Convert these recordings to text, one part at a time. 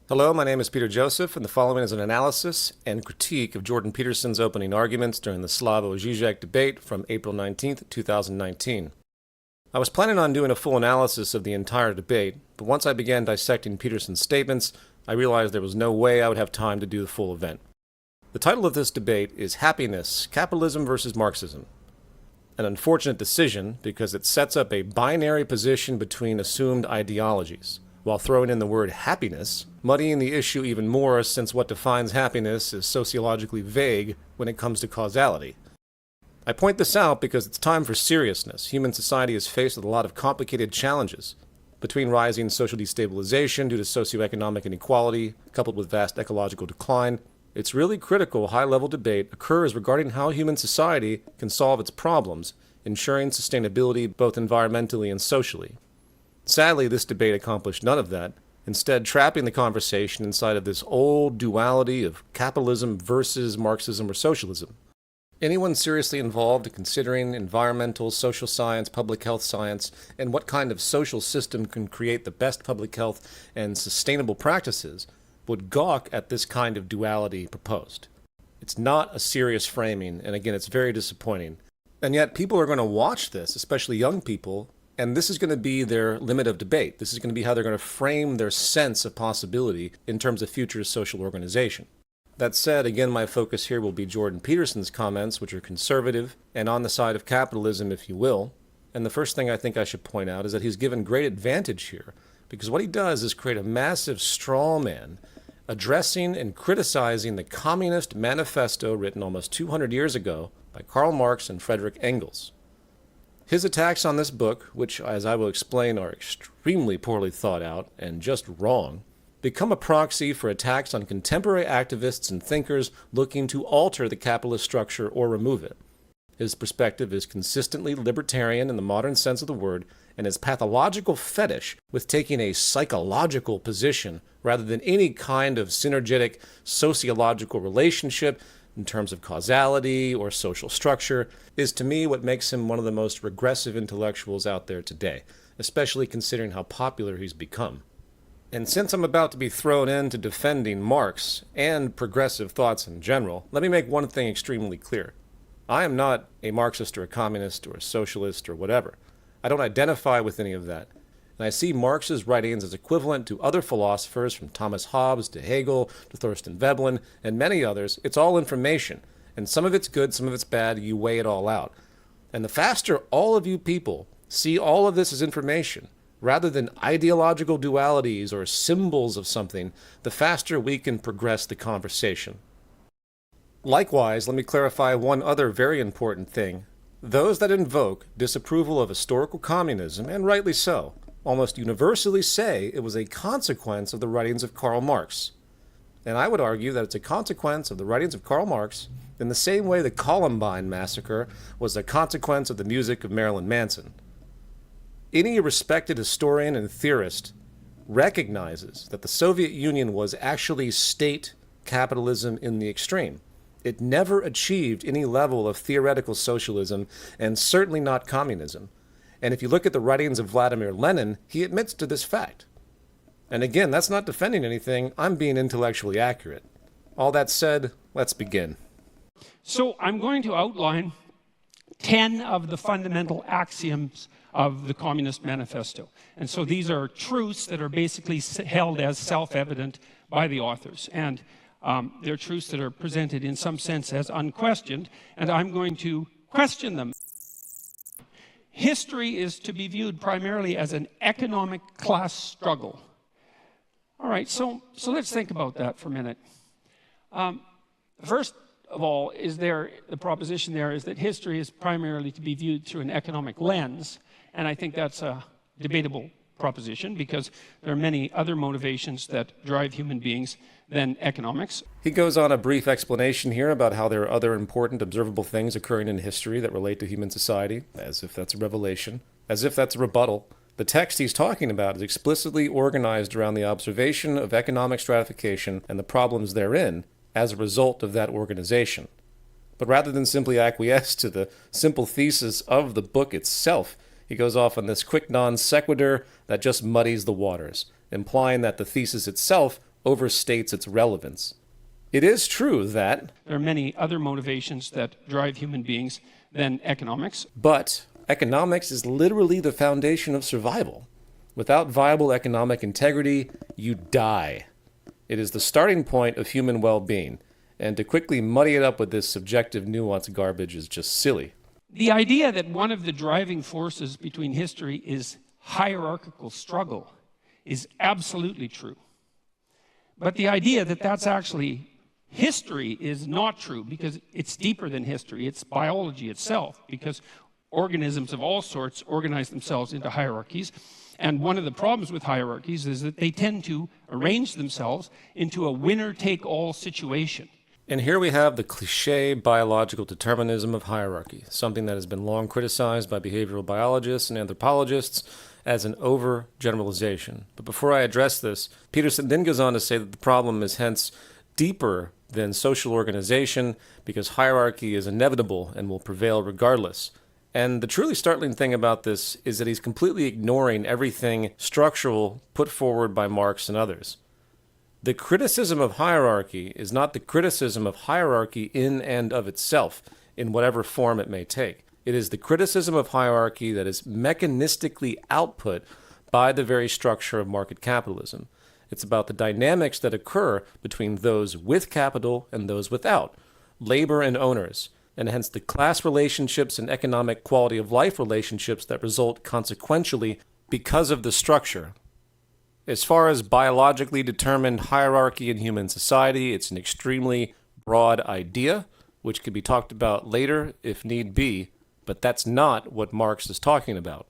Hello, my name is Peter Joseph, and the following is an analysis and critique of Jordan Peterson's opening arguments during the Slavoj Zizek debate from April 19, 2019. I was planning on doing a full analysis of the entire debate, but once I began dissecting Peterson's statements, I realized there was no way I would have time to do the full event. The title of this debate is Happiness, Capitalism versus Marxism. An unfortunate decision because it sets up a binary position between assumed ideologies, while throwing in the word happiness, muddying the issue even more since what defines happiness is sociologically vague when it comes to causality. I point this out because it's time for seriousness. Human society is faced with a lot of complicated challenges. Between rising social destabilization due to socioeconomic inequality, coupled with vast ecological decline, it's really critical high-level debate occurs regarding how human society can solve its problems, ensuring sustainability both environmentally and socially. Sadly, this debate accomplished none of that, instead trapping the conversation inside of this old duality of capitalism versus Marxism or socialism. Anyone seriously involved in considering environmental, social science, public health science, and what kind of social system can create the best public health and sustainable practices would gawk at this kind of duality proposed. It's not a serious framing, and again, it's very disappointing. And yet, people are going to watch this, especially young people, and this is going to be their limit of debate. This is going to be how they're going to frame their sense of possibility in terms of future social organization. That said, again, my focus here will be Jordan Peterson's comments, which are conservative and on the side of capitalism, if you will. And the first thing I think I should point out is that he's given great advantage here, because what he does is create a massive straw man addressing and criticizing the Communist Manifesto written almost 200 years ago by Karl Marx and Friedrich Engels. His attacks on this book, which, as I will explain, are extremely poorly thought out and just wrong, become a proxy for attacks on contemporary activists and thinkers looking to alter the capitalist structure or remove it. His perspective is consistently libertarian in the modern sense of the word, and his pathological fetish with taking a psychological position rather than any kind of synergetic sociological relationship in terms of causality or social structure, is to me what makes him one of the most regressive intellectuals out there today, especially considering how popular he's become. And since I'm about to be thrown into defending Marx and progressive thoughts in general, let me make one thing extremely clear. I am not a Marxist or a communist or a socialist or whatever. I don't identify with any of that. And I see Marx's writings as equivalent to other philosophers from Thomas Hobbes to Hegel to Thorstein Veblen and many others. It's all information. And some of it's good, some of it's bad. You weigh it all out. And the faster all of you people see all of this as information, rather than ideological dualities or symbols of something, the faster we can progress the conversation. Likewise, let me clarify one other very important thing. Those that invoke disapproval of historical communism, and rightly so, almost universally say it was a consequence of the writings of Karl Marx. And I would argue that it's a consequence of the writings of Karl Marx in the same way the Columbine massacre was a consequence of the music of Marilyn Manson. Any respected historian and theorist recognizes that the Soviet Union was actually state capitalism in the extreme. It never achieved any level of theoretical socialism, and certainly not communism. And if you look at the writings of Vladimir Lenin, he admits to this fact. And again, that's not defending anything. I'm being intellectually accurate. All that said, let's begin. So I'm going to outline 10 of the fundamental axioms of the Communist Manifesto. And so these are truths that are basically held as self-evident by the authors. And they're truths that are presented in some sense as unquestioned, and I'm going to question them. History is to be viewed primarily as an economic class struggle. All right, so let's think about that for a minute. First of all, the proposition there is that history is primarily to be viewed through an economic lens, and I think that's a debatable proposition because there are many other motivations that drive human beings than economics. He goes on a brief explanation here about how there are other important observable things occurring in history that relate to human society, as if that's a revelation, as if that's a rebuttal. The text he's talking about is explicitly organized around the observation of economic stratification and the problems therein as a result of that organization. But rather than simply acquiesce to the simple thesis of the book itself, he goes off on this quick non sequitur that just muddies the waters, implying that the thesis itself overstates its relevance. It is true that there are many other motivations that drive human beings than economics. But economics is literally the foundation of survival. Without viable economic integrity, you die. It is the starting point of human well-being, and to quickly muddy it up with this subjective nuance garbage is just silly. The idea that one of the driving forces between history is hierarchical struggle is absolutely true. But the idea that that's actually history is not true, because it's deeper than history. It's biology itself, because organisms of all sorts organize themselves into hierarchies. And one of the problems with hierarchies is that they tend to arrange themselves into a winner-take-all situation. And here we have the cliché biological determinism of hierarchy, something that has been long criticized by behavioral biologists and anthropologists as an overgeneralization. But before I address this, Peterson then goes on to say that the problem is hence deeper than social organization, because hierarchy is inevitable and will prevail regardless. And the truly startling thing about this is that he's completely ignoring everything structural put forward by Marx and others. The criticism of hierarchy is not the criticism of hierarchy in and of itself, in whatever form it may take. It is the criticism of hierarchy that is mechanistically output by the very structure of market capitalism. It's about the dynamics that occur between those with capital and those without, labor and owners, and hence the class relationships and economic quality of life relationships that result consequentially because of the structure. As far as biologically determined hierarchy in human society, it's an extremely broad idea, which could be talked about later if need be, but that's not what Marx is talking about.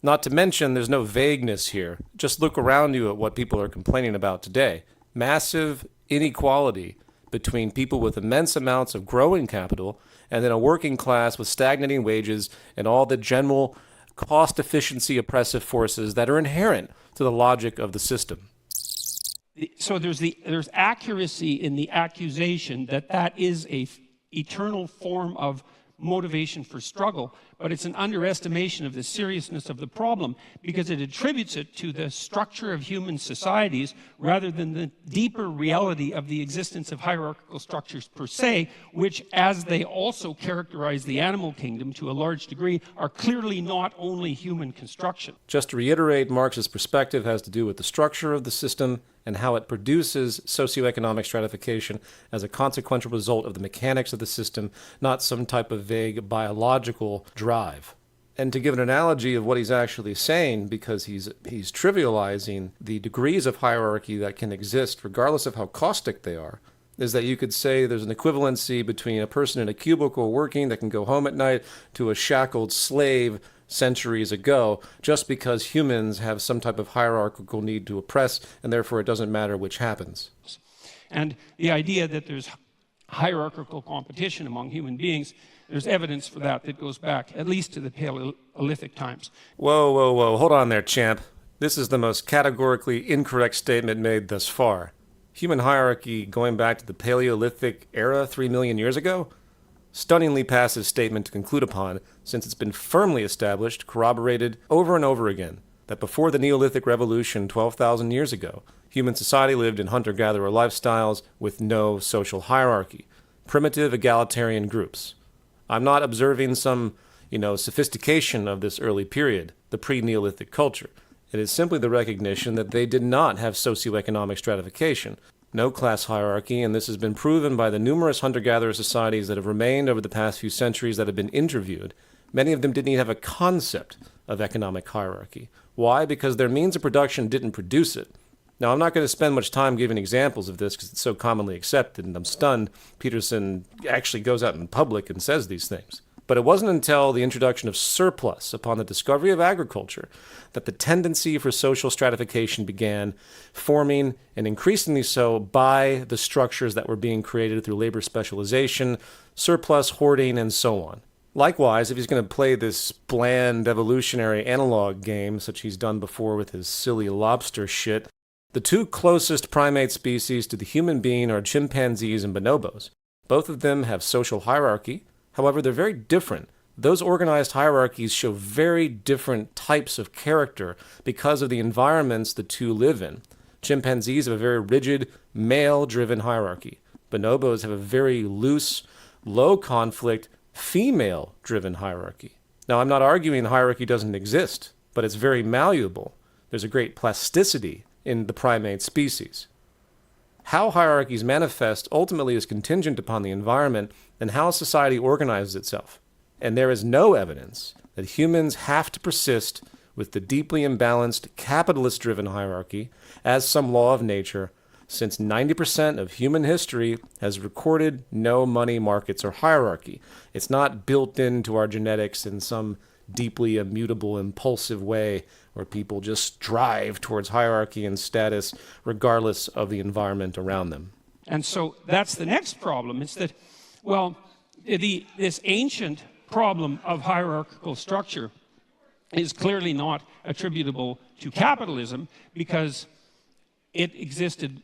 Not to mention, there's no vagueness here. Just look around you at what people are complaining about today. Massive inequality between people with immense amounts of growing capital and then a working class with stagnating wages and all the general cost efficiency oppressive forces that are inherent to the logic of the system. So there's accuracy in the accusation that that is a eternal form of motivation for struggle, but it's an underestimation of the seriousness of the problem, because it attributes it to the structure of human societies rather than the deeper reality of the existence of hierarchical structures per se, which, as they also characterize the animal kingdom to a large degree, are clearly not only human construction. Just to reiterate, Marx's perspective has to do with the structure of the system and how it produces socioeconomic stratification as a consequential result of the mechanics of the system, not some type of vague biological drive. And to give an analogy of what he's actually saying, because he's trivializing the degrees of hierarchy that can exist regardless of how caustic they are, is that you could say there's an equivalency between a person in a cubicle working that can go home at night to a shackled slave centuries ago, just because humans have some type of hierarchical need to oppress, and therefore it doesn't matter which happens. And the idea that there's hierarchical competition among human beings, there's evidence for that goes back at least to the Paleolithic times. Whoa, hold on there, champ. This is the most categorically incorrect statement made thus far. Human hierarchy going back to the Paleolithic era 3 million years ago? Stunningly passive statement to conclude upon, since it's been firmly established, corroborated over and over again, that before the Neolithic Revolution 12,000 years ago, human society lived in hunter-gatherer lifestyles with no social hierarchy, primitive egalitarian groups. I'm not observing some, sophistication of this early period, the pre-Neolithic culture. It is simply the recognition that they did not have socioeconomic stratification, no class hierarchy, and this has been proven by the numerous hunter-gatherer societies that have remained over the past few centuries that have been interviewed. Many of them didn't even have a concept of economic hierarchy. Why? Because their means of production didn't produce it. Now, I'm not going to spend much time giving examples of this because it's so commonly accepted, and I'm stunned Peterson actually goes out in public and says these things. But it wasn't until the introduction of surplus upon the discovery of agriculture that the tendency for social stratification began forming, and increasingly so by the structures that were being created through labor specialization, surplus hoarding, and so on. Likewise, if he's going to play this bland evolutionary analog game, such he's done before with his silly lobster shit, the two closest primate species to the human being are chimpanzees and bonobos. Both of them have social hierarchy. However, they're very different. Those organized hierarchies show very different types of character because of the environments the two live in. Chimpanzees have a very rigid, male-driven hierarchy. Bonobos have a very loose, low-conflict, female-driven hierarchy. Now, I'm not arguing the hierarchy doesn't exist, but it's very malleable. There's a great plasticity in the primate species. How hierarchies manifest ultimately is contingent upon the environment and how society organizes itself. And there is no evidence that humans have to persist with the deeply imbalanced, capitalist-driven hierarchy as some law of nature, since 90% of human history has recorded no money markets or hierarchy. It's not built into our genetics in some deeply immutable, impulsive way where people just strive towards hierarchy and status regardless of the environment around them. And so that's the next problem. It's that, well, this ancient problem of hierarchical structure is clearly not attributable to capitalism because it existed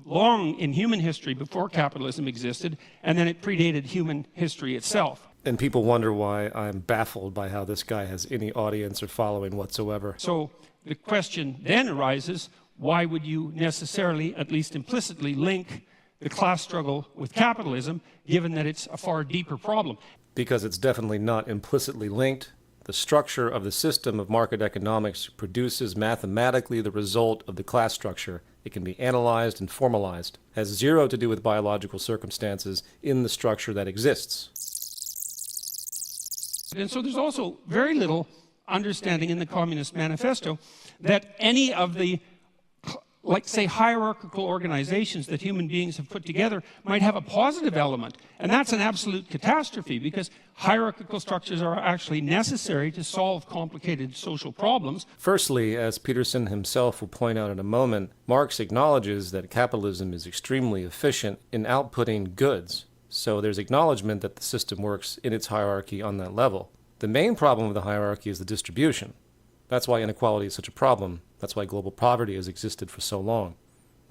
long in human history before capitalism existed, and then it predated human history itself. And people wonder why I'm baffled by how this guy has any audience or following whatsoever. So the question then arises, why would you necessarily, at least implicitly, link the class struggle with capitalism, given that it's a far deeper problem? Because it's definitely not implicitly linked. The structure of the system of market economics produces mathematically the result of the class structure. It can be analyzed and formalized. It has zero to do with biological circumstances in the structure that exists. And so there's also very little understanding in the Communist Manifesto that any of the, like, say, hierarchical organizations that human beings have put together might have a positive element. And that's an absolute catastrophe because hierarchical structures are actually necessary to solve complicated social problems. Firstly, as Peterson himself will point out in a moment, Marx acknowledges that capitalism is extremely efficient in outputting goods. So there's acknowledgement that the system works in its hierarchy on that level. The main problem of the hierarchy is the distribution. That's why inequality is such a problem. That's why global poverty has existed for so long.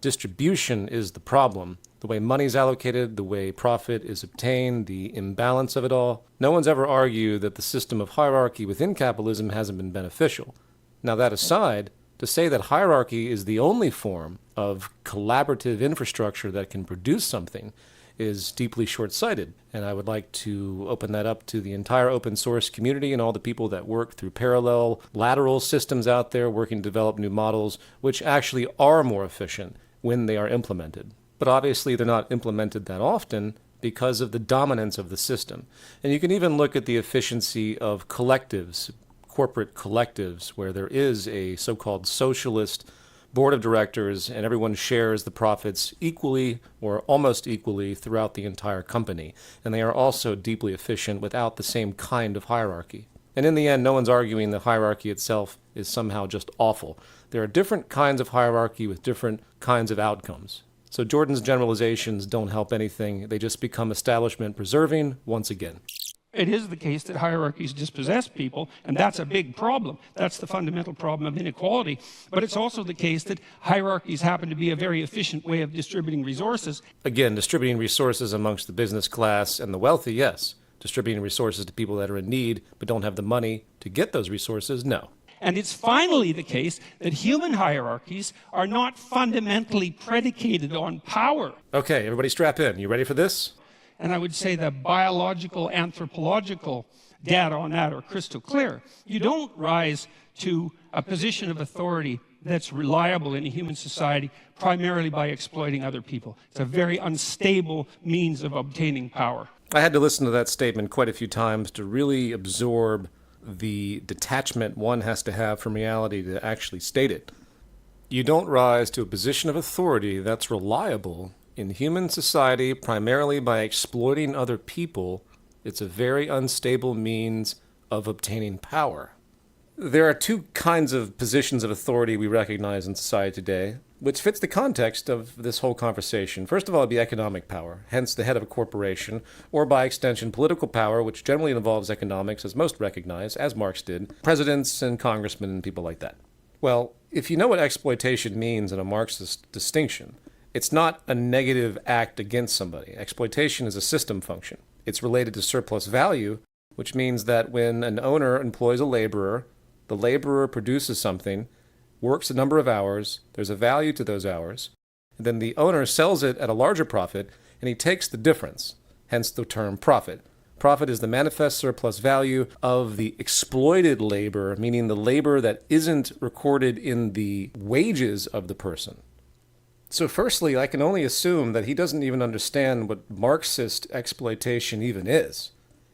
Distribution is the problem. The way money's allocated, the way profit is obtained, the imbalance of it all. No one's ever argued that the system of hierarchy within capitalism hasn't been beneficial. Now that aside, to say that hierarchy is the only form of collaborative infrastructure that can produce something is deeply short-sighted, and I would like to open that up to the entire open source community and all the people that work through parallel lateral systems out there working to develop new models which actually are more efficient when they are implemented. But obviously they're not implemented that often because of the dominance of the system. And you can even look at the efficiency of collectives, corporate collectives, where there is a so-called socialist board of directors and everyone shares the profits equally or almost equally throughout the entire company. And they are also deeply efficient without the same kind of hierarchy. And in the end, no one's arguing the hierarchy itself is somehow just awful. There are different kinds of hierarchy with different kinds of outcomes. So Jordan's generalizations don't help anything. They just become establishment preserving once again. It is the case that hierarchies dispossess people, and that's a big problem. That's the fundamental problem of inequality. But it's also the case that hierarchies happen to be a very efficient way of distributing resources. Again, distributing resources amongst the business class and the wealthy, yes. Distributing resources to people that are in need but don't have the money to get those resources, no. And it's finally the case that human hierarchies are not fundamentally predicated on power. Okay, everybody strap in. You ready for this? And I would say the biological, anthropological data on that are crystal clear. You don't rise to a position of authority that's reliable in a human society primarily by exploiting other people. It's a very unstable means of obtaining power. I had to listen to that statement quite a few times to really absorb the detachment one has to have from reality to actually state it. You don't rise to a position of authority that's reliable in human society primarily by exploiting other people. It's a very unstable means of obtaining power. There are two kinds of positions of authority we recognize in society today, which fits the context of this whole conversation. First of all, it'd be economic power, hence the head of a corporation, or by extension, political power, which generally involves economics, as most recognize, as Marx did, presidents and congressmen and people like that. Well, if you know what exploitation means in a Marxist distinction, it's not a negative act against somebody. Exploitation is a system function. It's related to surplus value, which means that when an owner employs a laborer, the laborer produces something. works a number of hours, there's a value to those hours, and then the owner sells it at a larger profit, and he takes the difference, hence the term profit. Profit is the manifest surplus value of the exploited labor, meaning the labor that isn't recorded in the wages of the person. So firstly, I can only assume that he doesn't even understand what Marxist exploitation even is,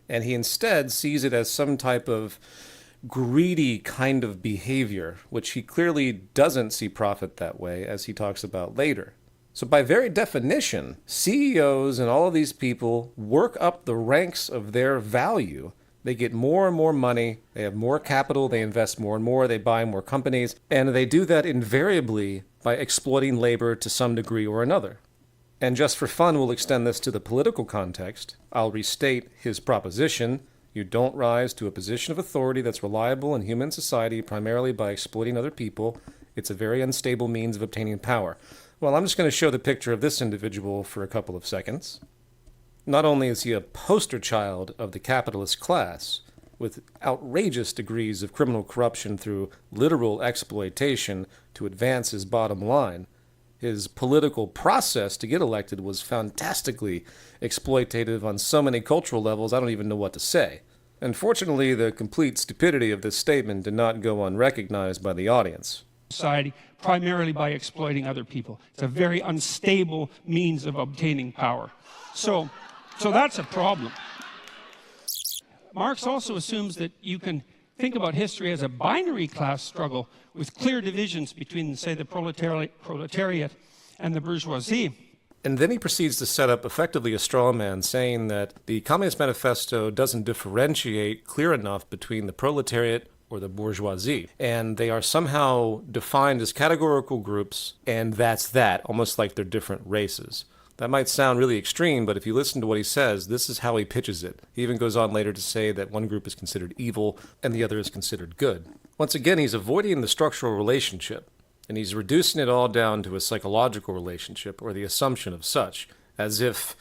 and he instead sees it as some type of greedy kind of behavior, which he clearly doesn't see profit that way, as he talks about later. So by very definition, CEOs and all of these people work up the ranks of their value. They get more and more money, they have more capital, they invest more and more, they buy more companies, and they do that invariably by exploiting labor to some degree or another. And just for fun, we'll extend this to the political context. I'll restate his proposition. You don't rise to a position of authority that's reliable in human society primarily by exploiting other people. It's a very unstable means of obtaining power. Well, I'm just going to show the picture of this individual for a couple of seconds. Not only is he a poster child of the capitalist class, with outrageous degrees of criminal corruption through literal exploitation to advance his bottom line, his political process to get elected was fantastically exploitative on so many cultural levels, I don't even know what to say. Unfortunately, the complete stupidity of this statement did not go unrecognized by the audience. Society primarily by exploiting other people. It's a very unstable means of obtaining power. So that's a problem. Marx also assumes that you can think about history as a binary class struggle with clear divisions between, say, the proletariat and the bourgeoisie. And then he proceeds to set up effectively a straw man, saying that the Communist Manifesto doesn't differentiate clear enough between the proletariat or the bourgeoisie, and they are somehow defined as categorical groups, and that's that, almost like they're different races. That might sound really extreme, but if you listen to what he says, this is how he pitches it. He even goes on later to say that one group is considered evil and the other is considered good. Once again, he's avoiding the structural relationship, and he's reducing it all down to a psychological relationship, or the assumption of such, as if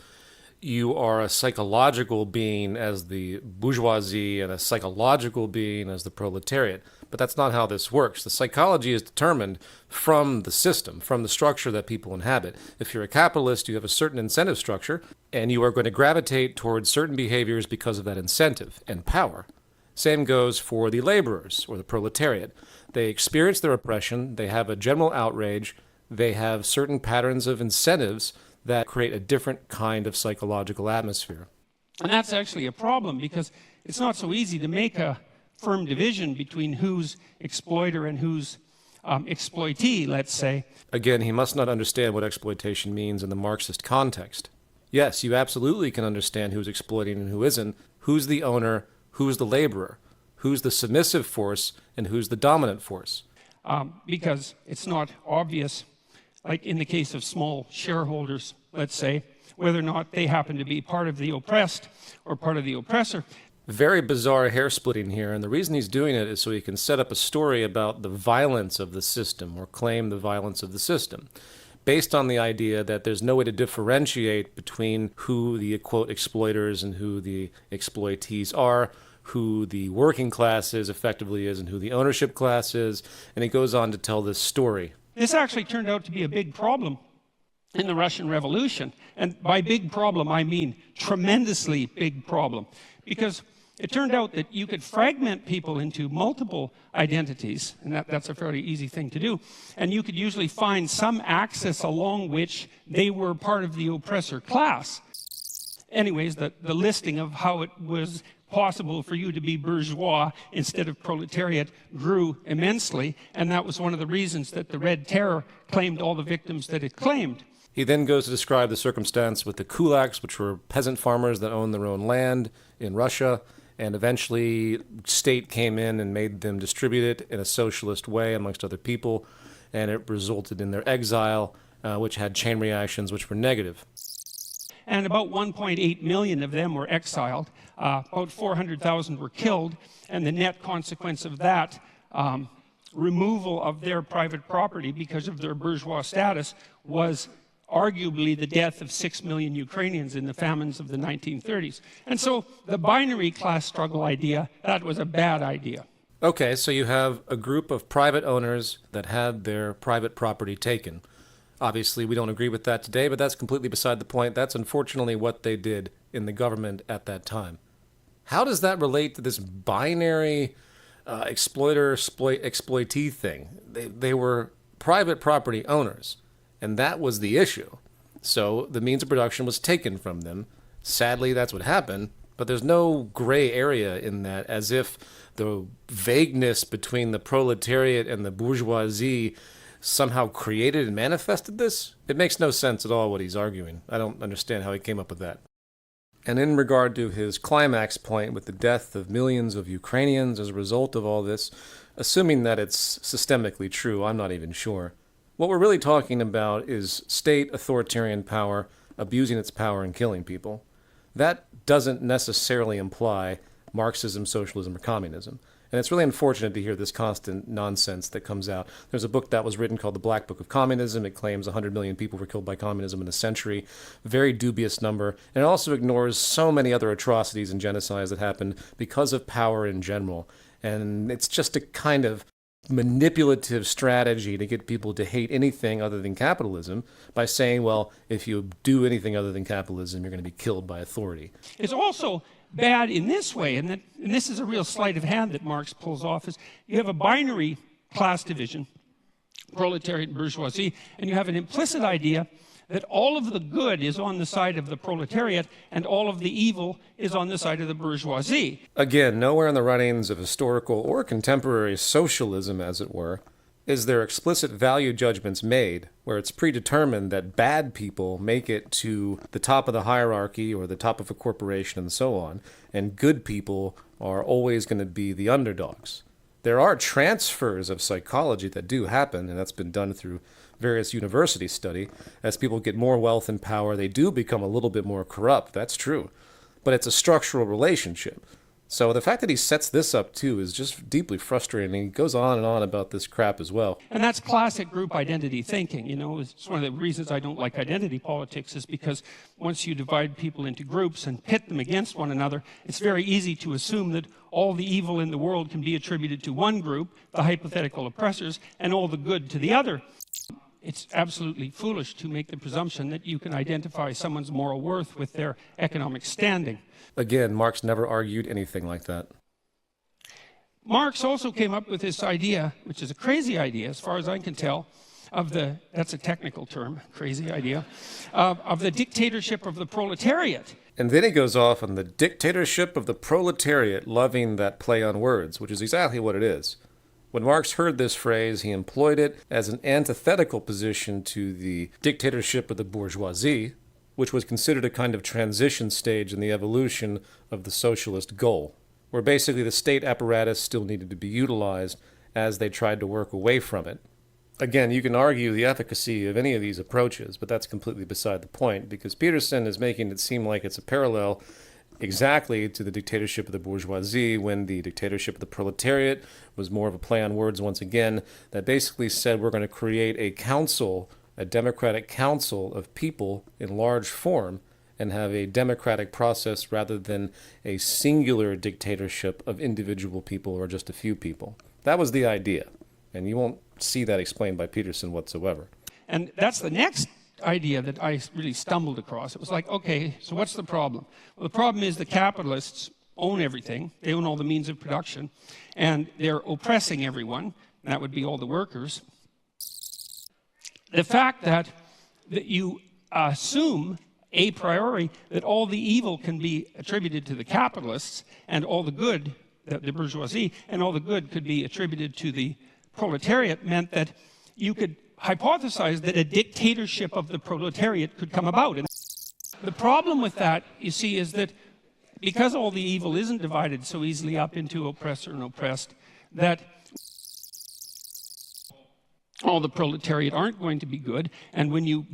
you are a psychological being as the bourgeoisie and a psychological being as the proletariat. But that's not how this works. The psychology is determined from the system, from the structure that people inhabit. If you're a capitalist, you have a certain incentive structure, and you are going to gravitate towards certain behaviors because of that incentive and power. Same goes for the laborers or the proletariat. They experience their oppression, they have a general outrage, they have certain patterns of incentives that create a different kind of psychological atmosphere. And that's actually a problem because it's not so easy to make a firm division between who's exploiter and who's exploitee, let's say. Again, he must not understand what exploitation means in the Marxist context. Yes, you absolutely can understand who's exploiting and who isn't, who's the owner, who's the laborer, who's the submissive force, and who's the dominant force. Because it's not obvious, like in the case of small shareholders, let's say, whether or not they happen to be part of the oppressed or part of the oppressor. Very bizarre hair splitting here, and the reason he's doing it is so he can set up a story about the violence of the system, or claim the violence of the system, based on the idea that there's no way to differentiate between who the, quote, exploiters and who the exploitees are, who the working class is effectively is, and who the ownership class is, and he goes on to tell this story. This actually turned out to be a big problem in the Russian Revolution. And by big problem, I mean tremendously big problem. Because it turned out that you could fragment people into multiple identities, and that's a fairly easy thing to do. And you could usually find some axis along which they were part of the oppressor class. Anyways, the listing of how it was possible for you to be bourgeois instead of proletariat grew immensely, and that was one of the reasons that the Red Terror claimed all the victims that it claimed. He then goes to describe the circumstance with the kulaks, which were peasant farmers that owned their own land in Russia, and eventually state came in and made them distribute it in a socialist way amongst other people, and it resulted in their exile, which had chain reactions which were negative. And about 1.8 million of them were exiled. About 400,000 were killed, and the net consequence of that removal of their private property because of their bourgeois status was arguably the death of 6 million Ukrainians in the famines of the 1930s. And so the binary class struggle idea, that was a bad idea. Okay, so you have a group of private owners that had their private property taken. Obviously, we don't agree with that today, but that's completely beside the point. That's unfortunately what they did in the government at that time. How does that relate to this binary exploitee thing? They were private property owners, and that was the issue. So the means of production was taken from them. Sadly, that's what happened, but there's no gray area in that, as if the vagueness between the proletariat and the bourgeoisie somehow created and manifested this. It makes no sense at all what he's arguing. I don't understand how he came up with that. And in regard to his climax point with the death of millions of Ukrainians as a result of all this, assuming that it's systemically true, I'm not even sure. What we're really talking about is state authoritarian power abusing its power and killing people. That doesn't necessarily imply Marxism, socialism, or communism. And it's really unfortunate to hear this constant nonsense that comes out. There's a book that was written called The Black Book of Communism. It claims 100 million people were killed by communism in a century. Very dubious number. And it also ignores so many other atrocities and genocides that happened because of power in general. And it's just a kind of manipulative strategy to get people to hate anything other than capitalism by saying, well, if you do anything other than capitalism, you're going to be killed by authority. It's also bad in this way, and this is a real sleight of hand that Marx pulls off, is you have a binary class division, proletariat and bourgeoisie, and you have an implicit idea that all of the good is on the side of the proletariat and all of the evil is on the side of the bourgeoisie. Again, nowhere in the writings of historical or contemporary socialism, as it were, is there explicit value judgments made where it's predetermined that bad people make it to the top of the hierarchy or the top of a corporation and so on, and good people are always going to be the underdogs. There are transfers of psychology that do happen, and that's been done through various university study. As people get more wealth and power, they do become a little bit more corrupt. That's true. But it's a structural relationship. So the fact that he sets this up, too, is just deeply frustrating. He goes on and on about this crap as well. And that's classic group identity thinking. You know, it's one of the reasons I don't like identity politics is because once you divide people into groups and pit them against one another, it's very easy to assume that all the evil in the world can be attributed to one group, the hypothetical oppressors, and all the good to the other. It's absolutely foolish to make the presumption that you can identify someone's moral worth with their economic standing. Again, Marx never argued anything like that. Marx also came up with this idea, which is a crazy idea as far as I can tell, of the, that's a technical term, crazy idea, of the dictatorship of the proletariat. And then he goes off on the dictatorship of the proletariat, loving that play on words, which is exactly what it is. When Marx heard this phrase, he employed it as an antithetical position to the dictatorship of the bourgeoisie, which was considered a kind of transition stage in the evolution of the socialist goal, where basically the state apparatus still needed to be utilized as they tried to work away from it. Again, you can argue the efficacy of any of these approaches, but that's completely beside the point, because Peterson is making it seem like it's a parallel exactly to the dictatorship of the bourgeoisie, when the dictatorship of the proletariat was more of a play on words once again, that basically said we're going to create a council, a democratic council of people in large form, and have a democratic process rather than a singular dictatorship of individual people or just a few people. That was the idea, and you won't see that explained by Peterson whatsoever. And that's the next idea that I really stumbled across. It was like, okay, so what's the problem? Well, the problem is the capitalists own everything. They own all the means of production, and they're oppressing everyone. And that would be all the workers. The fact that you assume a priori that all the evil can be attributed to the capitalists and all the good, the bourgeoisie, and all the good could be attributed to the proletariat meant that you could hypothesize that a dictatorship of the proletariat could come about. And the problem with that, you see, is that because all the evil isn't divided so easily up into oppressor and oppressed, that all the proletariat aren't going to be good, and when you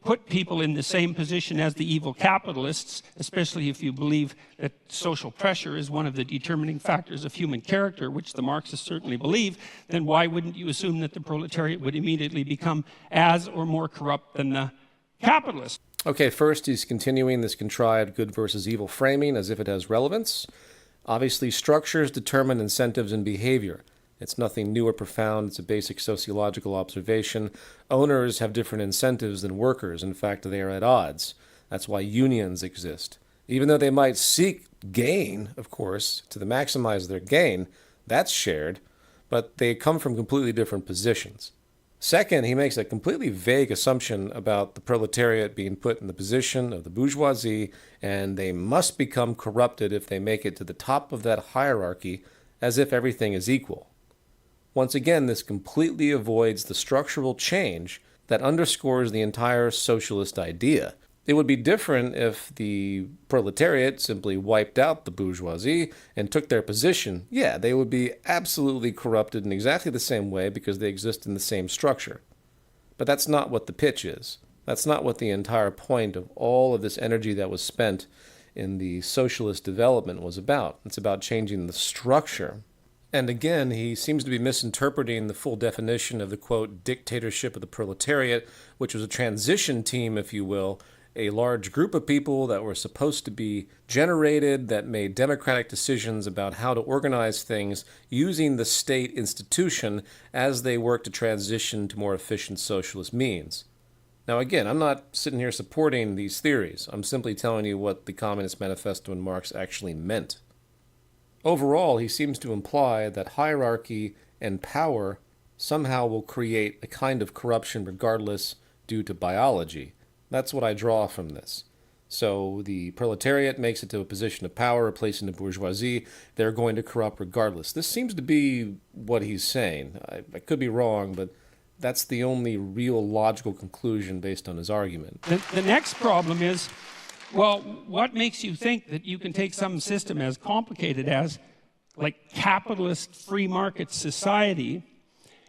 put people in the same position as the evil capitalists, especially if you believe that social pressure is one of the determining factors of human character, which the Marxists certainly believe, then why wouldn't you assume that the proletariat would immediately become as or more corrupt than the capitalists? Okay, first he's continuing this contrived good versus evil framing as if it has relevance. Obviously, structures determine incentives and behavior. It's nothing new or profound. It's a basic sociological observation. Owners have different incentives than workers. In fact, they are at odds. That's why unions exist. Even though they might seek gain, of course, to maximize their gain, that's shared, but they come from completely different positions. Second, he makes a completely vague assumption about the proletariat being put in the position of the bourgeoisie, and they must become corrupted if they make it to the top of that hierarchy, as if everything is equal. Once again, this completely avoids the structural change that underscores the entire socialist idea. It would be different if the proletariat simply wiped out the bourgeoisie and took their position. Yeah, they would be absolutely corrupted in exactly the same way because they exist in the same structure. But that's not what the pitch is. That's not what the entire point of all of this energy that was spent in the socialist development was about. It's about changing the structure. And again, he seems to be misinterpreting the full definition of the, quote, dictatorship of the proletariat, which was a transition team, if you will, a large group of people that were supposed to be generated that made democratic decisions about how to organize things using the state institution as they work to transition to more efficient socialist means. Now again, I'm not sitting here supporting these theories. I'm simply telling you what the Communist Manifesto and Marx actually meant. Overall, he seems to imply that hierarchy and power somehow will create a kind of corruption regardless due to biology. That's what I draw from this. So the proletariat makes it to a position of power, replacing the bourgeoisie. They're going to corrupt regardless. This seems to be what he's saying. I could be wrong, but that's the only real logical conclusion based on his argument. The next problem is, well, what makes you think that you can take some system as complicated as, like, capitalist free market society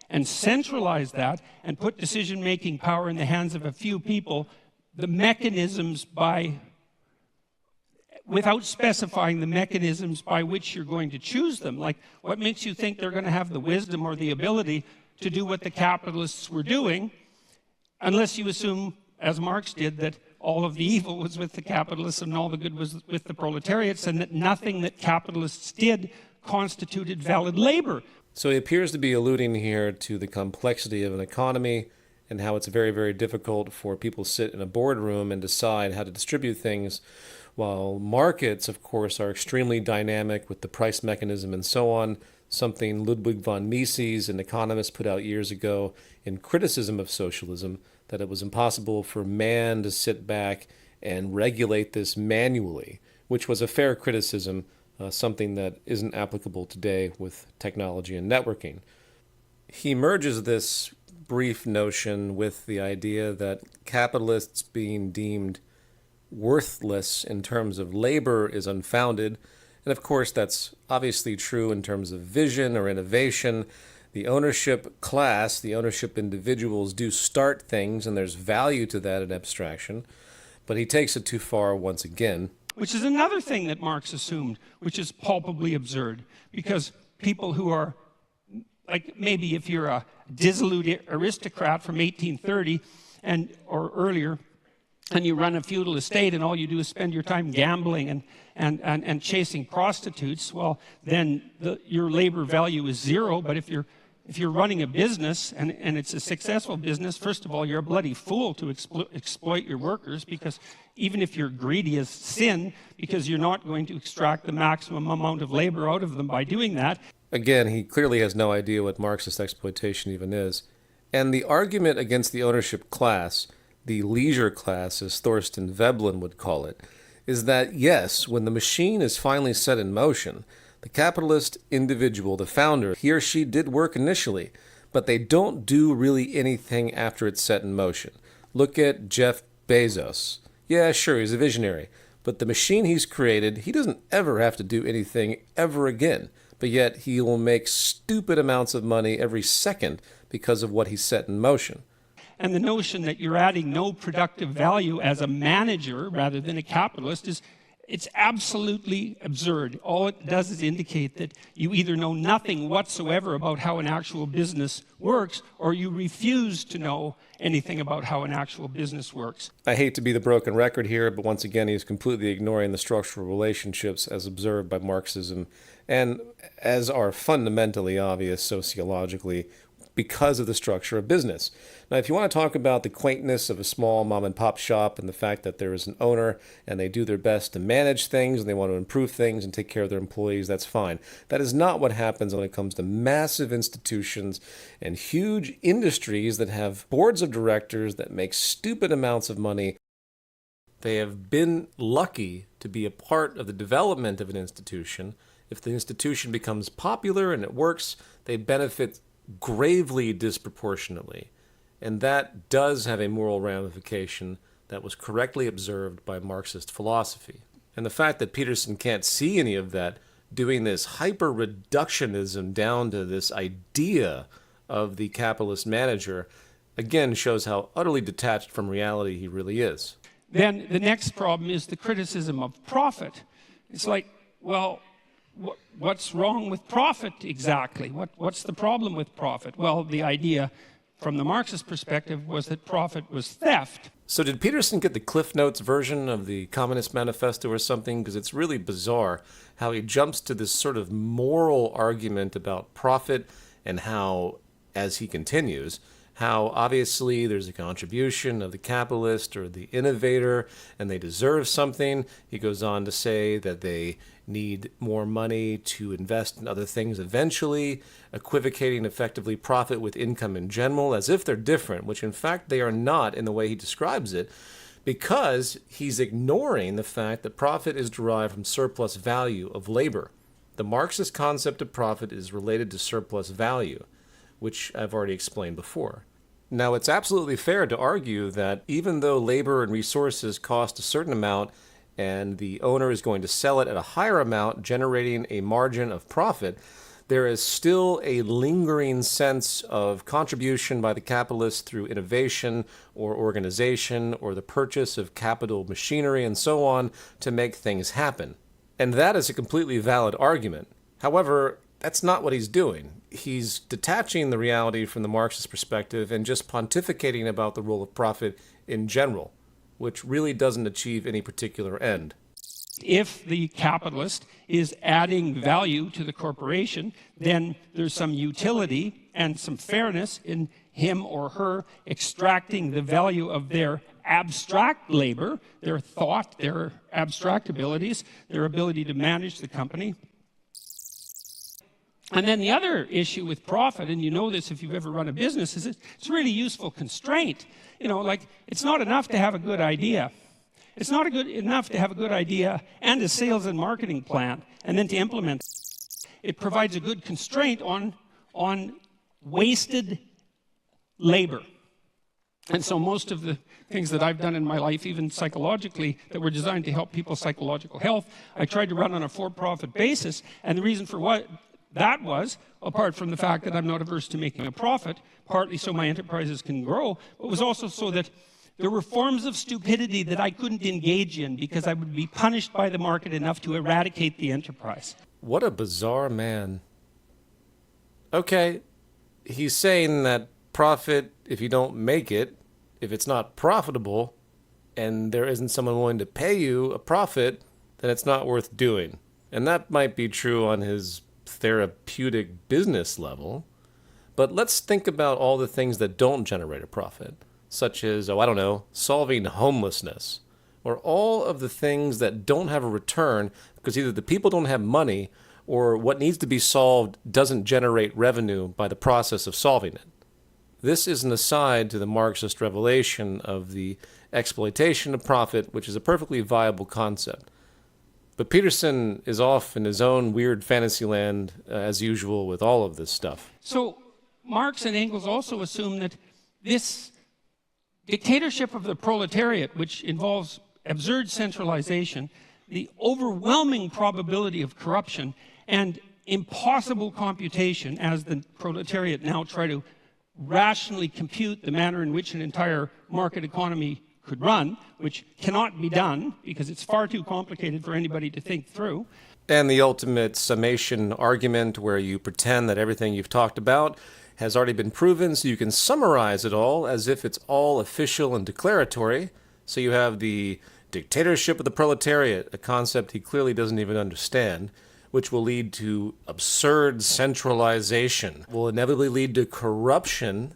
and centralize that and put decision-making power in the hands of a few people, the mechanisms without specifying the mechanisms by which you're going to choose them? Like, what makes you think they're going to have the wisdom or the ability to do what the capitalists were doing, unless you assume, as Marx did, that all of the evil was with the capitalists and all the good was with the proletariats, and that nothing that capitalists did constituted valid labor. So he appears to be alluding here to the complexity of an economy and how it's very, very difficult for people to sit in a boardroom and decide how to distribute things, while markets, of course, are extremely dynamic with the price mechanism and so on, something Ludwig von Mises, an economist, put out years ago in criticism of socialism, that it was impossible for man to sit back and regulate this manually, which was a fair criticism, something that isn't applicable today with technology and networking. He merges this brief notion with the idea that capitalists being deemed worthless in terms of labor is unfounded. And of course, that's obviously true in terms of vision or innovation. The ownership class, the ownership individuals do start things, and there's value to that in abstraction. But he takes it too far once again. Which is another thing that Marx assumed, which is palpably absurd, because people who are, like, maybe if you're a dissolute aristocrat from 1830 or earlier, and you run a feudal estate and all you do is spend your time gambling and chasing prostitutes, well, then your labor value is zero. But if you're running a business and it's a successful business, first of all, you're a bloody fool to exploit your workers, because even if you're greedy as sin, because you're not going to extract the maximum amount of labor out of them by doing that. Again, he clearly has no idea what Marxist exploitation even is. And the argument against the ownership class, the leisure class, as Thorstein Veblen would call it, is that, yes, when the machine is finally set in motion, the capitalist individual, the founder, he or she did work initially, but they don't do really anything after it's set in motion. Look at Jeff Bezos. Yeah, sure, he's a visionary, but the machine he's created, he doesn't ever have to do anything ever again, but yet he will make stupid amounts of money every second because of what he's set in motion. And the notion that you're adding no productive value as a manager rather than a capitalist It's absolutely absurd. All it does is indicate that you either know nothing whatsoever about how an actual business works, or you refuse to know anything about how an actual business works. I hate to be the broken record here, but once again, he's completely ignoring the structural relationships as observed by Marxism, and as are fundamentally obvious sociologically because of the structure of business. Now, if you want to talk about the quaintness of a small mom and pop shop and the fact that there is an owner and they do their best to manage things and they want to improve things and take care of their employees, that's fine. That is not what happens when it comes to massive institutions and huge industries that have boards of directors that make stupid amounts of money. They have been lucky to be a part of the development of an institution. If the institution becomes popular and it works, they benefit gravely disproportionately. And that does have a moral ramification that was correctly observed by Marxist philosophy. And the fact that Peterson can't see any of that, doing this hyper-reductionism down to this idea of the capitalist manager, again shows how utterly detached from reality he really is. Then the next problem is the criticism of profit. It's like, well, what's wrong with profit exactly? What's the problem with profit? Well, the idea from the Marxist perspective was that profit was theft. So did Peterson get the Cliff Notes version of the Communist Manifesto or something? Because it's really bizarre how he jumps to this sort of moral argument about profit and how, as he continues, how obviously there's a contribution of the capitalist or the innovator and they deserve something. He goes on to say that they need more money to invest in other things eventually, equivocating effectively profit with income in general, as if they're different, which in fact they are not in the way he describes it, because he's ignoring the fact that profit is derived from surplus value of labor. The Marxist concept of profit is related to surplus value, which I've already explained before. Now, it's absolutely fair to argue that even though labor and resources cost a certain amount and the owner is going to sell it at a higher amount, generating a margin of profit, there is still a lingering sense of contribution by the capitalist through innovation or organization or the purchase of capital machinery and so on to make things happen. And that is a completely valid argument. However, that's not what he's doing. He's detaching the reality from the Marxist perspective and just pontificating about the role of profit in general, which really doesn't achieve any particular end. If the capitalist is adding value to the corporation, then there's some utility and some fairness in him or her extracting the value of their abstract labor, their thought, their abstract abilities, their ability to manage the company. And then the other issue with profit, and you know this if you've ever run a business, is it's a really useful constraint. You know, like, it's not enough to have a good idea. It's not enough to have a good idea and a sales and marketing plan, and then to implement it. It provides a good constraint on wasted labor. And so most of the things that I've done in my life, even psychologically, that were designed to help people's psychological health, I tried to run on a for-profit basis, and the reason for what that was, apart from the fact that I'm not averse to making a profit, partly so my enterprises can grow, but was also so that there were forms of stupidity that I couldn't engage in because I would be punished by the market enough to eradicate the enterprise. What a bizarre man. Okay, he's saying that profit, if you don't make it, if it's not profitable, and there isn't someone willing to pay you a profit, then it's not worth doing. And that might be true on his therapeutic business level, but let's think about all the things that don't generate a profit, such as, solving homelessness, or all of the things that don't have a return because either the people don't have money or what needs to be solved doesn't generate revenue by the process of solving it. This is an aside to the Marxist revelation of the exploitation of profit, which is a perfectly viable concept. But Peterson is off in his own weird fantasy land, as usual, with all of this stuff. So Marx and Engels also assume that this dictatorship of the proletariat, which involves absurd centralization, the overwhelming probability of corruption, and impossible computation, as the proletariat now try to rationally compute the manner in which an entire market economy could run, which cannot be done because it's far too complicated for anybody to think through. And the ultimate summation argument where you pretend that everything you've talked about has already been proven, so you can summarize it all as if it's all official and declaratory. So you have the dictatorship of the proletariat, a concept he clearly doesn't even understand, which will lead to absurd centralization, will inevitably lead to corruption,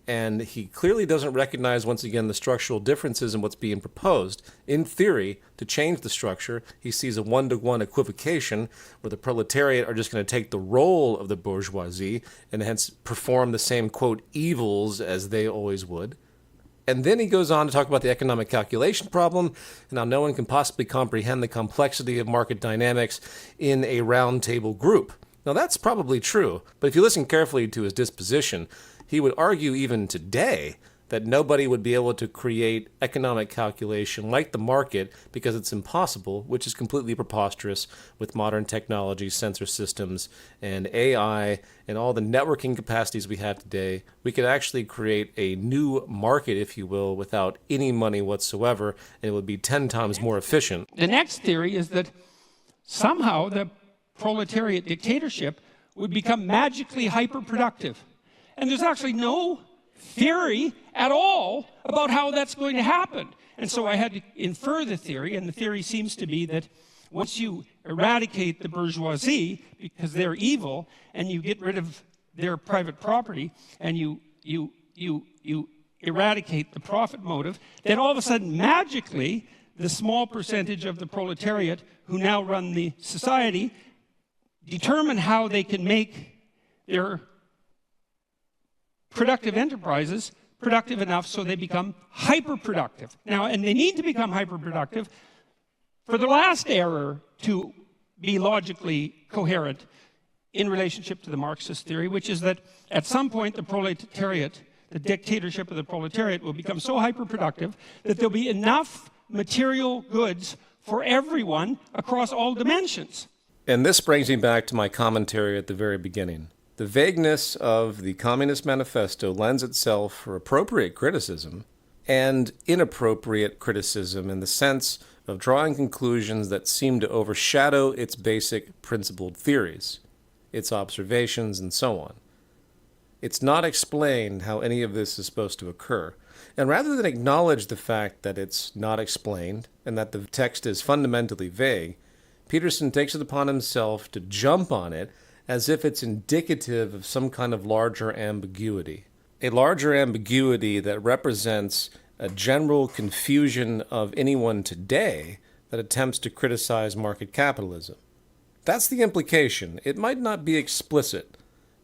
and he clearly doesn't recognize, once again, the structural differences in what's being proposed. In theory, to change the structure, he sees a one-to-one equivocation where the proletariat are just going to take the role of the bourgeoisie and hence perform the same, quote, evils as they always would. And then he goes on to talk about the economic calculation problem and how no one can possibly comprehend the complexity of market dynamics in a round-table group. Now, that's probably true, but if you listen carefully to his disposition, he would argue even today that nobody would be able to create economic calculation like the market because it's impossible, which is completely preposterous with modern technology, sensor systems, and AI, and all the networking capacities we have today. We could actually create a new market, if you will, without any money whatsoever, and it would be 10 times more efficient. The next theory is that somehow the proletariat dictatorship would become magically hyper-productive. And there's actually no theory at all about how that's going to happen. And so I had to infer the theory, and the theory seems to be that once you eradicate the bourgeoisie, because they're evil, and you get rid of their private property, and you eradicate the profit motive, then all of a sudden, magically, the small percentage of the proletariat who now run the society determine how they can make their productive enterprises productive enough so they become hyper-productive. Now, and they need to become hyper-productive for the last error to be logically coherent in relationship to the Marxist theory, which is that at some point the proletariat, the dictatorship of the proletariat, will become so hyper-productive that there'll be enough material goods for everyone across all dimensions. And this brings me back to my commentary at the very beginning. The vagueness of the Communist Manifesto lends itself for appropriate criticism and inappropriate criticism in the sense of drawing conclusions that seem to overshadow its basic principled theories, its observations, and so on. It's not explained how any of this is supposed to occur. And rather than acknowledge the fact that it's not explained and that the text is fundamentally vague, Peterson takes it upon himself to jump on it as if it's indicative of some kind of larger ambiguity. A larger ambiguity that represents a general confusion of anyone today that attempts to criticize market capitalism. That's the implication. It might not be explicit,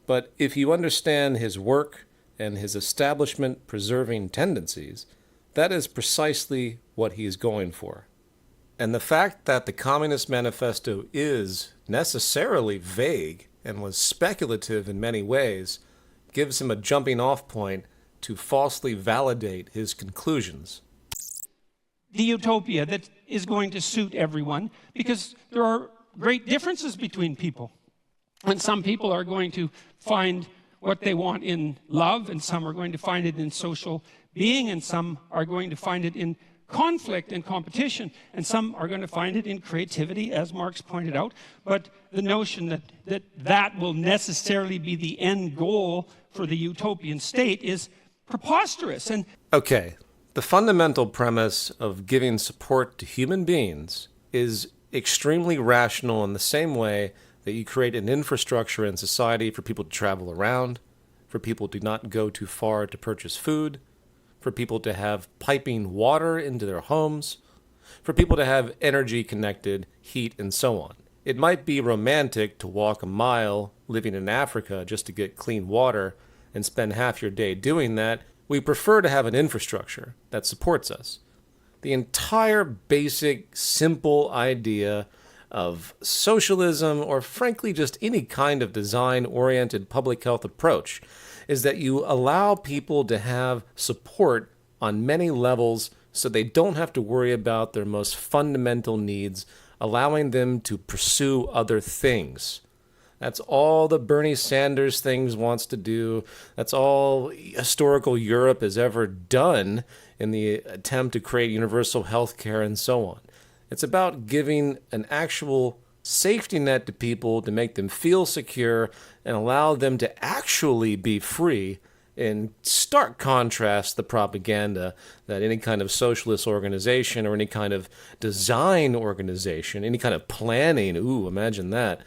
but if you understand his work and his establishment-preserving tendencies, that is precisely what he's going for. And the fact that the Communist Manifesto is necessarily vague and was speculative in many ways gives him a jumping-off point to falsely validate his conclusions. The utopia that is going to suit everyone, because there are great differences between people. And some people are going to find what they want in love, and some are going to find it in social being, and some are going to find it in conflict and competition, and some are going to find it in creativity, as Marx pointed out. But the notion that will necessarily be the end goal for the utopian state is preposterous. And okay, the fundamental premise of giving support to human beings is extremely rational in the same way that you create an infrastructure in society for people to travel around, for people to not go too far to purchase food, for people to have piping water into their homes, for people to have energy-connected heat, and so on. It might be romantic to walk a mile living in Africa just to get clean water and spend half your day doing that. We prefer to have an infrastructure that supports us. The entire basic, simple idea of socialism, or frankly just any kind of design-oriented public health approach, is that you allow people to have support on many levels so they don't have to worry about their most fundamental needs, allowing them to pursue other things. That's all the Bernie Sanders things wants to do. That's all historical Europe has ever done in the attempt to create universal health care and so on. It's about giving an actual safety net to people to make them feel secure and allow them to actually be free, in stark contrast to the propaganda that any kind of socialist organization or any kind of design organization, any kind of planning, imagine that,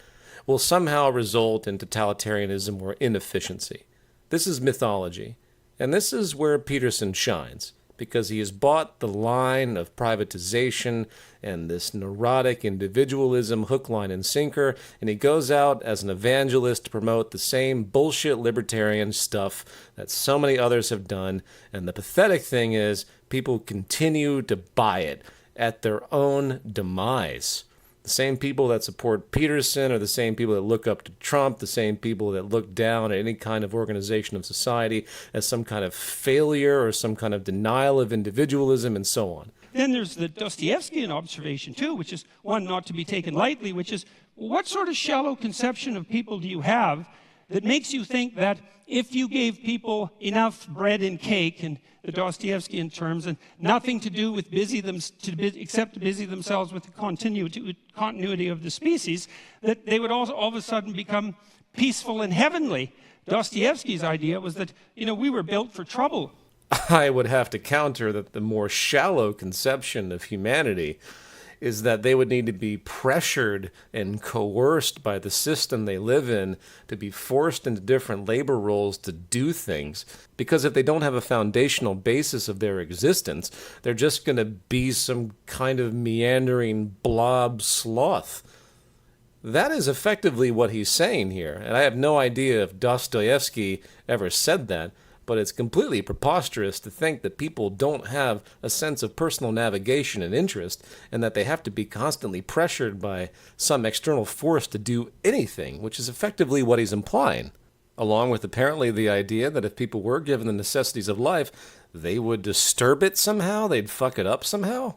will somehow result in totalitarianism or inefficiency. This is mythology. And this is where Peterson shines, because he has bought the line of privatization and this neurotic individualism hook, line, and sinker, and he goes out as an evangelist to promote the same bullshit libertarian stuff that so many others have done. And the pathetic thing is, people continue to buy it at their own demise. The same people that support Peterson are the same people that look up to Trump, the same people that look down at any kind of organization of society as some kind of failure or some kind of denial of individualism and so on. Then there's the Dostoevskian observation too, which is one not to be taken lightly, which is, what sort of shallow conception of people do you have that makes you think that if you gave people enough bread and cake, in the Dostoevskian terms, and nothing to do with except to busy themselves with the continuity of the species, that they would all of a sudden become peaceful and heavenly. Dostoevsky's idea was that, we were built for trouble. I would have to counter that the more shallow conception of humanity is that they would need to be pressured and coerced by the system they live in to be forced into different labor roles to do things. Because if they don't have a foundational basis of their existence, they're just going to be some kind of meandering blob sloth. That is effectively what he's saying here, and I have no idea if Dostoevsky ever said that, but it's completely preposterous to think that people don't have a sense of personal navigation and interest, and that they have to be constantly pressured by some external force to do anything, which is effectively what he's implying. Along with apparently the idea that if people were given the necessities of life, they would disturb it somehow, they'd fuck it up somehow.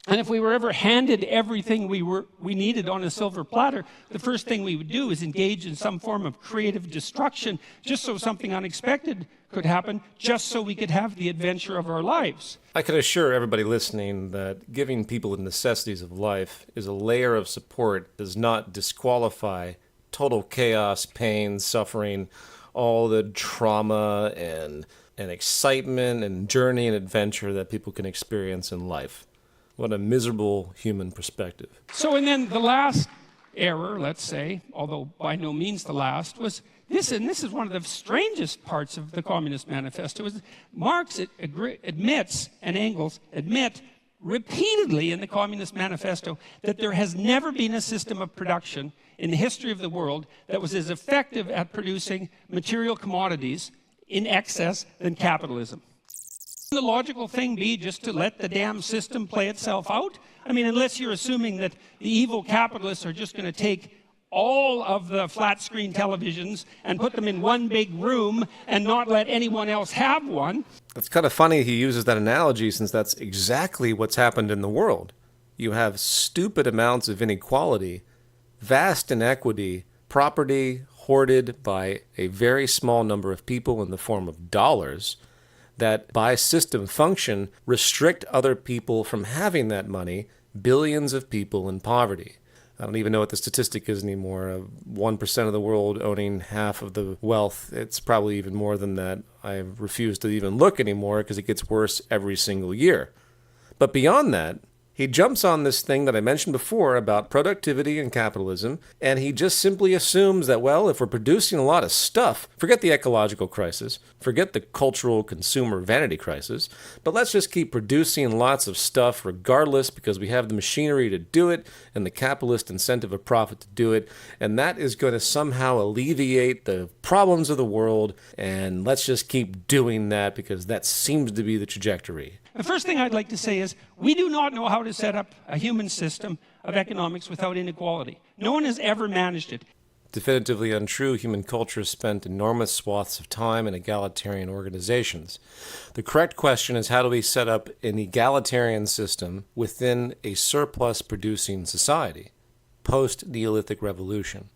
And if we were ever handed everything we needed on a silver platter, the first thing we would do is engage in some form of creative destruction, just so something unexpected could happen, just so we could have the adventure of our lives. I can assure everybody listening that giving people the necessities of life is a layer of support that does not disqualify total chaos, pain, suffering, all the trauma and excitement and journey and adventure that people can experience in life. What a miserable human perspective. So, and then the last error, let's say, although by no means the last, was this, and this is one of the strangest parts of the Communist Manifesto, is Marx admits, and Engels admit repeatedly in the Communist Manifesto, that there has never been a system of production in the history of the world that was as effective at producing material commodities in excess than capitalism. The logical thing be just to let the damn system play itself out? I mean, unless you're assuming that the evil capitalists are just going to take all of the flat screen televisions and put them in one big room and not let anyone else have one. It's kind of funny he uses that analogy, since that's exactly what's happened in the world. You have stupid amounts of inequality, vast inequity, property hoarded by a very small number of people in the form of dollars, that by system function restrict other people from having that money, billions of people in poverty. I don't even know what the statistic is anymore. 1% of the world owning half of the wealth. It's probably even more than that. I refuse to even look anymore because it gets worse every single year. But beyond that, he jumps on this thing that I mentioned before about productivity and capitalism, and he just simply assumes that, well, if we're producing a lot of stuff, forget the ecological crisis, forget the cultural consumer vanity crisis, but let's just keep producing lots of stuff regardless, because we have the machinery to do it and the capitalist incentive of profit to do it, and that is going to somehow alleviate the problems of the world, and let's just keep doing that because that seems to be the trajectory. The first thing I'd like to say is, we do not know how to set up a human system of economics without inequality. No one has ever managed it. Definitively untrue. Human culture has spent enormous swaths of time in egalitarian organizations. The correct question is, how do we set up an egalitarian system within a surplus-producing society? Post-Neolithic revolution.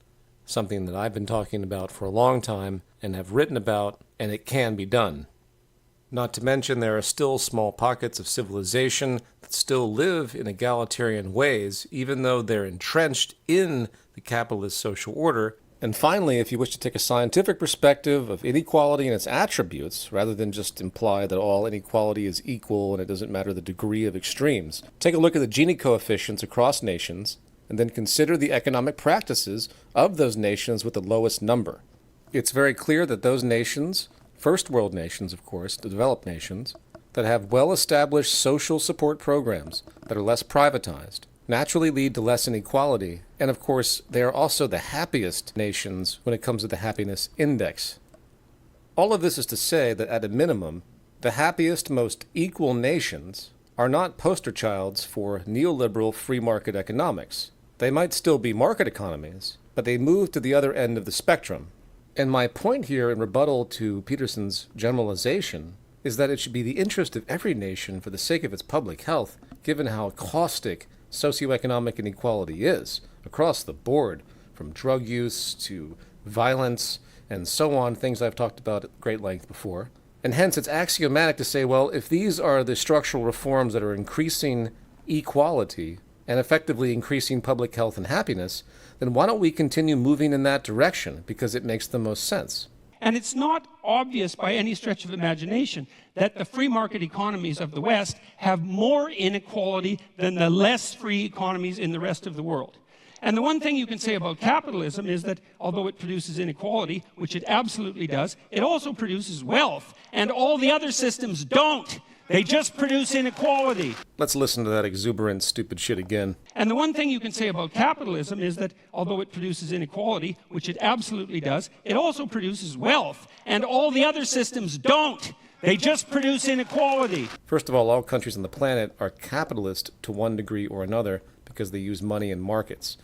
something that I've been talking about for a long time and have written about, and it can be done. Not to mention there are still small pockets of civilization that still live in egalitarian ways, even though they're entrenched in the capitalist social order. And finally, if you wish to take a scientific perspective of inequality and its attributes, rather than just imply that all inequality is equal and it doesn't matter the degree of extremes, take a look at the Gini coefficients across nations, and then consider the economic practices of those nations with the lowest number. It's very clear that those nations, first world nations of course, the developed nations, that have well-established social support programs that are less privatized, naturally lead to less inequality, and of course they are also the happiest nations when it comes to the happiness index. All of this is to say that at a minimum, the happiest, most equal nations are not poster childs for neoliberal free market economics. They might still be market economies, but they move to the other end of the spectrum. And my point here in rebuttal to Peterson's generalization is that it should be the interest of every nation for the sake of its public health, given how caustic socioeconomic inequality is across the board, from drug use to violence and so on, things I've talked about at great length before. And hence it's axiomatic to say, well, if these are the structural reforms that are increasing equality and effectively increasing public health and happiness, then why don't we continue moving in that direction, because it makes the most sense. And it's not obvious by any stretch of imagination that the free market economies of the West have more inequality than the less free economies in the rest of the world. And the one thing you can say about capitalism is that although it produces inequality, which it absolutely does, it also produces wealth. And all the other systems don't. They just produce inequality. Let's listen to that exuberant, stupid shit again. And the one thing you can say about capitalism is that although it produces inequality, which it absolutely does, it also produces wealth. And all the other systems don't. They just produce inequality. First of all countries on the planet are capitalist to one degree or another because they use money in markets,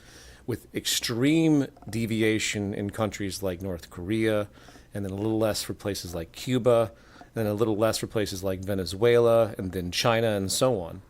with extreme deviation in countries like North Korea, and then a little less for places like Cuba, and then a little less for places like Venezuela, and then China, and so on.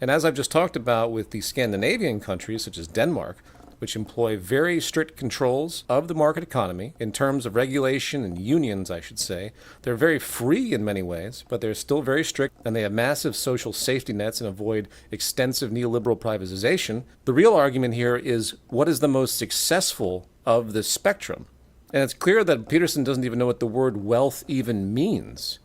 And as I've just talked about with the Scandinavian countries, such as Denmark, which employ very strict controls of the market economy in terms of regulation and unions, I should say. They're very free in many ways, but they're still very strict, and they have massive social safety nets and avoid extensive neoliberal privatization. The real argument here is what is the most successful of the spectrum? And it's clear that Peterson doesn't even know what the word wealth even means.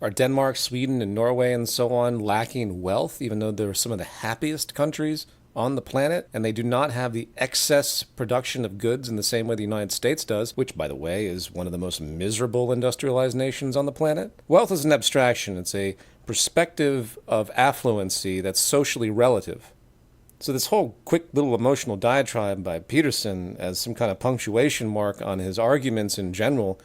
Are Denmark, Sweden, and Norway and so on lacking wealth, even though they're some of the happiest countries on the planet, and they do not have the excess production of goods in the same way the United States does, which, by the way, is one of the most miserable industrialized nations on the planet? Wealth is an abstraction. It's a perspective of affluency that's socially relative. So this whole quick little emotional diatribe by Peterson as some kind of punctuation mark on his arguments in general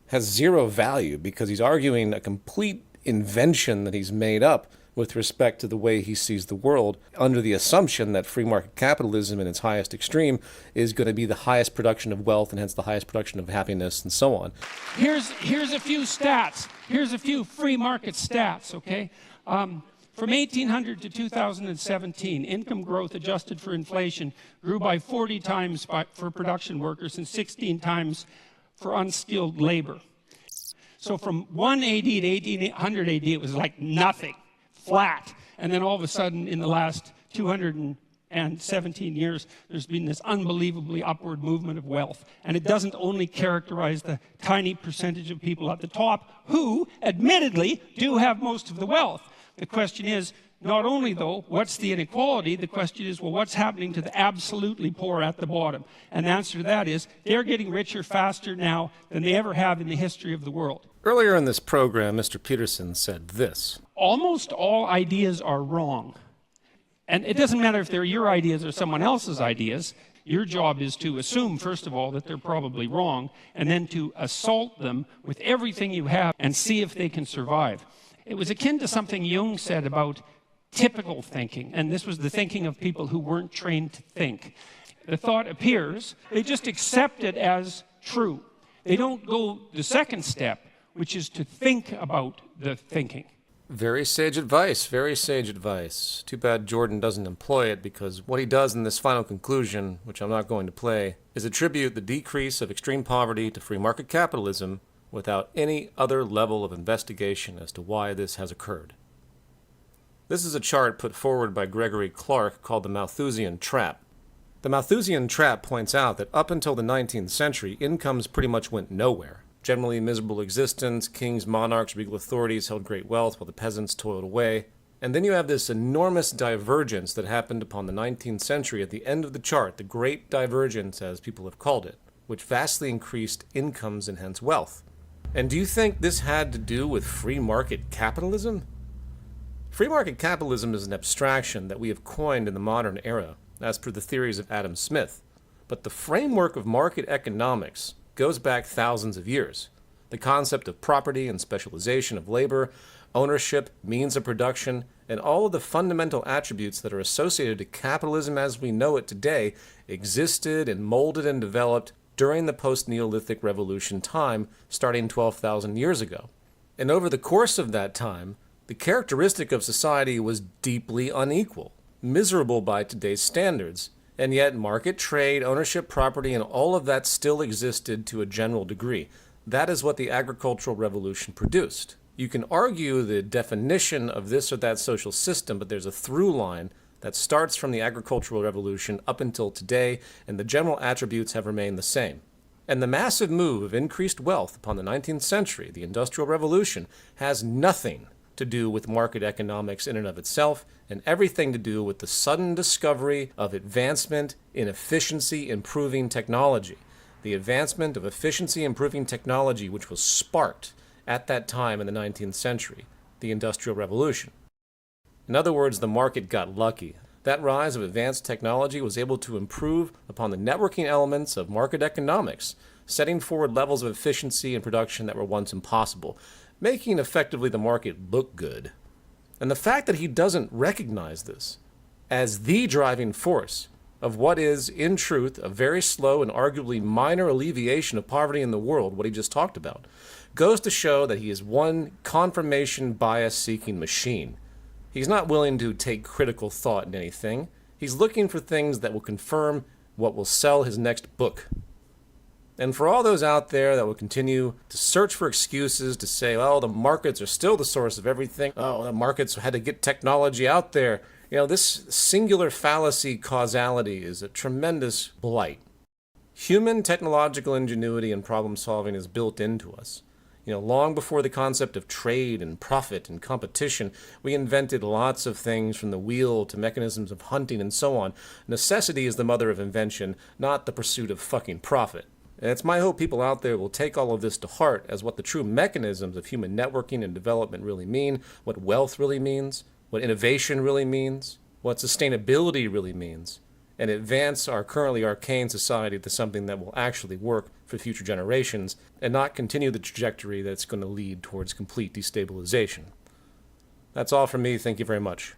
has zero value, because he's arguing a complete invention that he's made up with respect to the way he sees the world, under the assumption that free market capitalism in its highest extreme is going to be the highest production of wealth and hence the highest production of happiness and so on. Here's a few stats. Here's a few free market stats, okay? From 1800 to 2017, income growth adjusted for inflation grew by 40 times for production workers and 16 times for unskilled labor. So from 180 to 1800 AD, it was like nothing. Flat. And then all of a sudden, in the last 217 years, there's been this unbelievably upward movement of wealth. And it doesn't only characterize the tiny percentage of people at the top who, admittedly, do have most of the wealth. The question is, not only, though, what's the inequality? The question is, well, what's happening to the absolutely poor at the bottom? And the answer to that is, they're getting richer faster now than they ever have in the history of the world. Earlier in this program, Mr. Peterson said this: almost all ideas are wrong. And it doesn't matter if they're your ideas or someone else's ideas. Your job is to assume, first of all, that they're probably wrong, and then to assault them with everything you have and see if they can survive. It was akin to something Jung said about typical thinking, and this was the thinking of people who weren't trained to think. The thought appears, they just accept it as true. They don't go the second step, which is to think about the thinking. Very sage advice, very sage advice. Too bad Jordan doesn't employ it, because what he does in this final conclusion, which I'm not going to play, is attribute the decrease of extreme poverty to free market capitalism without any other level of investigation as to why this has occurred. This is a chart put forward by Gregory Clark called the Malthusian Trap. The Malthusian Trap points out that up until the 19th century, incomes pretty much went nowhere. Generally miserable existence, kings, monarchs, regal authorities held great wealth while the peasants toiled away. And then you have this enormous divergence that happened upon the 19th century at the end of the chart, the Great Divergence as people have called it, which vastly increased incomes and hence wealth. And do you think this had to do with free market capitalism? Free market capitalism is an abstraction that we have coined in the modern era, as per the theories of Adam Smith. But the framework of market economics goes back thousands of years. The concept of property and specialization of labor, ownership, means of production, and all of the fundamental attributes that are associated to capitalism as we know it today existed and molded and developed during the post-Neolithic revolution time starting 12,000 years ago. And over the course of that time, the characteristic of society was deeply unequal, miserable by today's standards, and yet market trade, ownership, property, and all of that still existed to a general degree. That is what the agricultural revolution produced. You can argue the definition of this or that social system, but there's a through line that starts from the agricultural revolution up until today, and the general attributes have remained the same. And the massive move of increased wealth upon the 19th century, the Industrial Revolution, has nothing to do with market economics in and of itself, and everything to do with the sudden discovery of advancement in efficiency-improving technology. The advancement of efficiency-improving technology which was sparked at that time in the 19th century, the Industrial Revolution. In other words, the market got lucky. That rise of advanced technology was able to improve upon the networking elements of market economics, setting forward levels of efficiency and production that were once impossible, making effectively the market look good. And the fact that he doesn't recognize this as the driving force of what is, in truth, a very slow and arguably minor alleviation of poverty in the world, what he just talked about, goes to show that he is one confirmation bias-seeking machine. He's not willing to take critical thought in anything. He's looking for things that will confirm what will sell his next book. And for all those out there that will continue to search for excuses to say, oh, the markets are still the source of everything. Oh, the markets had to get technology out there. You know, this singular fallacy causality is a tremendous blight. Human technological ingenuity and problem solving is built into us. You know, long before the concept of trade and profit and competition, we invented lots of things from the wheel to mechanisms of hunting and so on. Necessity is the mother of invention, not the pursuit of fucking profit. And it's my hope people out there will take all of this to heart as what the true mechanisms of human networking and development really mean, what wealth really means, what innovation really means, what sustainability really means, and advance our currently arcane society to something that will actually work for future generations and not continue the trajectory that's going to lead towards complete destabilization. That's all from me. Thank you very much.